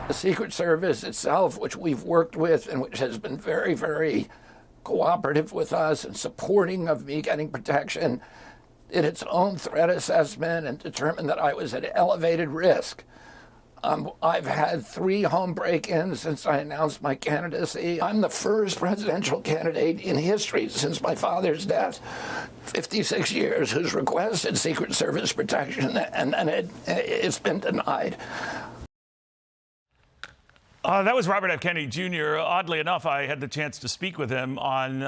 The Secret Service itself, which we've worked with and which has been very, very cooperative with us and supporting of me getting protection, did its own threat assessment and determined that I was at elevated risk. I've had 3 home break-ins since I announced my candidacy. I'm the first presidential candidate in history since my father's death, 56 years, who's requested Secret Service protection, and it's been denied. That was Robert F. Kennedy Jr. Oddly enough, I had the chance to speak with him on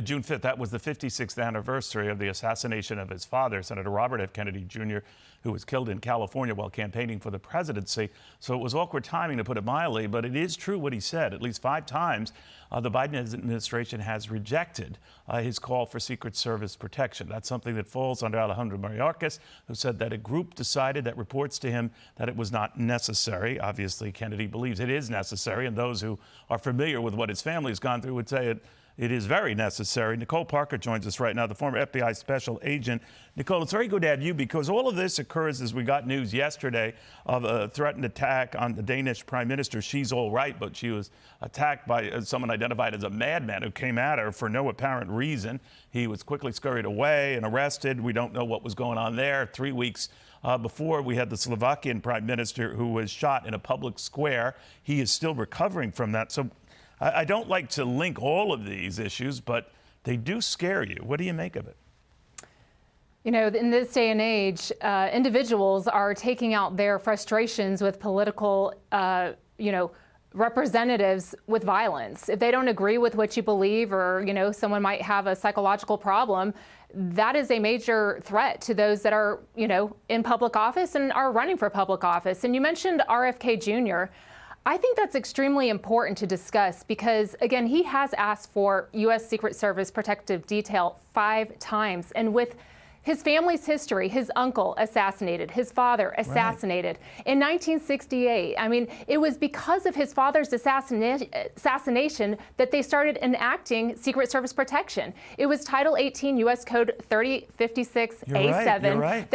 June 5th. That was the 56th anniversary of the assassination of his father, Senator Robert F. Kennedy Jr., who was killed in California while campaigning for the presidency. So it was awkward timing, to put it mildly, but it is true what he said. At least 5 times, the Biden administration has rejected his call for Secret Service protection. That's something that falls under Alejandro Mayorkas, who said that a group decided that reports to him that it was not necessary. Obviously, Kennedy believes it is necessary, and those who are familiar with what his family has gone through would say it is very necessary. Nicole Parker joins us right now, the former FBI special agent. Nicole, it's very good to have you because all of this occurs as we got news yesterday of a threatened attack on the Danish prime minister. She's all right, but she was attacked by someone identified as a madman who came at her for no apparent reason. He was quickly scurried away and arrested. We don't know what was going on there. 3 weeks before, we had the Slovakian prime minister who was shot in a public square. He is still recovering from that. So I don't like to link all of these issues, but they do scare you. What do you make of it? You know, in this day and age, individuals are taking out their frustrations with political, representatives with violence. If they don't agree with what you believe, or, someone might have a psychological problem, that is a major threat to those that are, in public office and are running for public office. And you mentioned RFK Jr. I think that's extremely important to discuss because, again, he has asked for U.S. Secret Service protective detail 5 times. And with his family's history, his uncle assassinated, his father assassinated. Right. In 1968, I mean, it was because of his father's assassination that they started enacting Secret Service protection. It was Title 18 U.S. Code 3056A7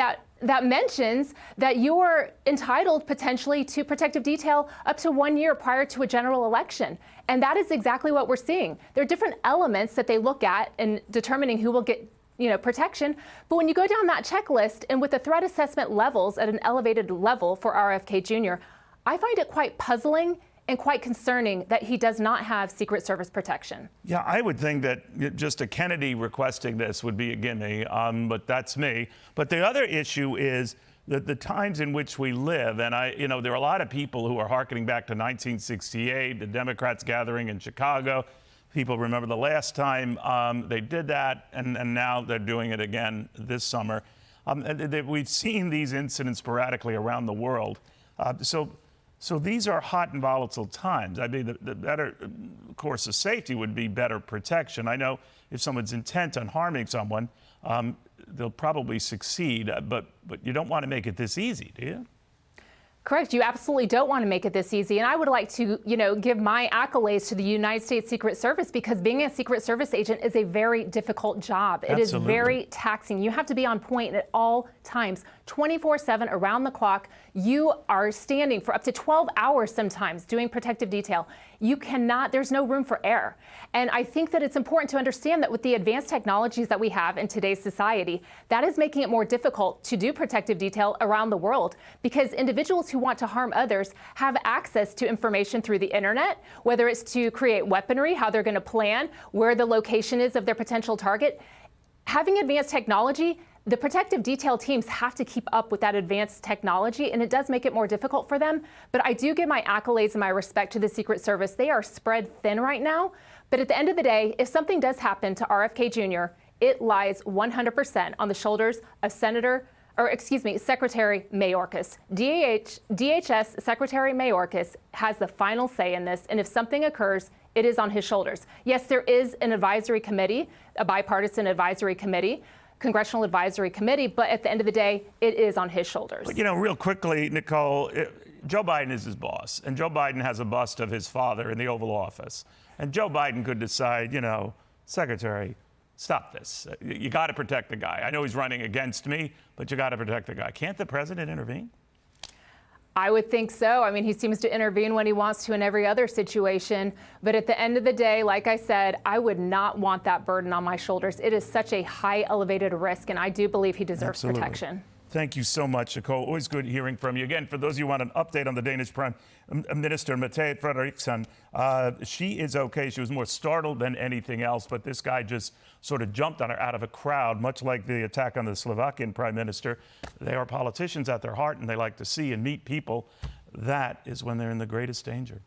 that mentions that you are entitled potentially to protective detail up to 1 year prior to a general election. And that is exactly what we're seeing. There are different elements that they look at in determining who will get protection. But when you go down that checklist and with the threat assessment levels at an elevated level for RFK Jr., I find it quite puzzling and quite concerning that he does not have Secret Service protection. Yeah, I would think that just a Kennedy requesting this would be a gimme, but that's me. But the other issue is that the times in which we live, and there are a lot of people who are hearkening back to 1968, the Democrats gathering in Chicago. People remember the last time they did that, and now they're doing it again this summer. We've seen these incidents sporadically around the world. So these are hot and volatile times. I mean, the better course of safety would be better protection. I know if someone's intent on harming someone, they'll probably succeed, but you don't want to make it this easy, do you? Correct. You absolutely don't want to make it this easy. And I would like to, give my accolades to the United States Secret Service because being a Secret Service agent is a very difficult job. Absolutely. It is very taxing. You have to be on point at all times, 24/7, around the clock. You are standing for up to 12 hours sometimes doing protective detail. You cannot, there's no room for error. And I think that it's important to understand that with the advanced technologies that we have in today's society, that is making it more difficult to do protective detail around the world because individuals who want to harm others have access to information through the internet, whether it's to create weaponry, how they're going to plan, where the location is of their potential target. Having advanced technology, the protective detail teams have to keep up with that advanced technology, and it does make it more difficult for them. But I do give my accolades and my respect to the Secret Service. They are spread thin right now. But at the end of the day, if something does happen to RFK Jr., it lies 100% on the shoulders of Secretary Mayorkas. DHS Secretary Mayorkas has the final say in this, and if something occurs, it is on his shoulders. Yes, there is an advisory committee, a bipartisan advisory committee, Congressional Advisory Committee, but at the end of the day, it is on his shoulders. But, real quickly, Nicole, Joe Biden is his boss, and Joe Biden has a bust of his father in the Oval Office. And Joe Biden could decide, Secretary, stop this. You got to protect the guy. I know he's running against me, but you got to protect the guy. Can't the president intervene? I would think so. I mean, he seems to intervene when he wants to in every other situation. But at the end of the day, like I said, I would not want that burden on my shoulders. It is such a high elevated risk, and I do believe he deserves protection. Thank you so much, Nicole. Always good hearing from you. Again, for those of you who want an update on the Danish Prime Minister, Mette Frederiksen, she is okay. She was more startled than anything else, but this guy just sort of jumped on her out of a crowd, much like the attack on the Slovakian Prime Minister. They are politicians at their heart, and they like to see and meet people. That is when they're in the greatest danger.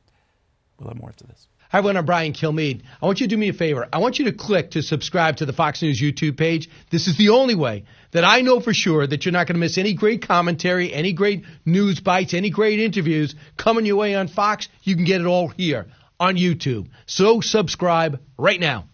We'll have more after this. Hi, everyone. I'm Brian Kilmeade. I want you to do me a favor. I want you to click to subscribe to the Fox News YouTube page. This is the only way that I know for sure that you're not going to miss any great commentary, any great news bites, any great interviews coming your way on Fox. You can get it all here on YouTube. So subscribe right now.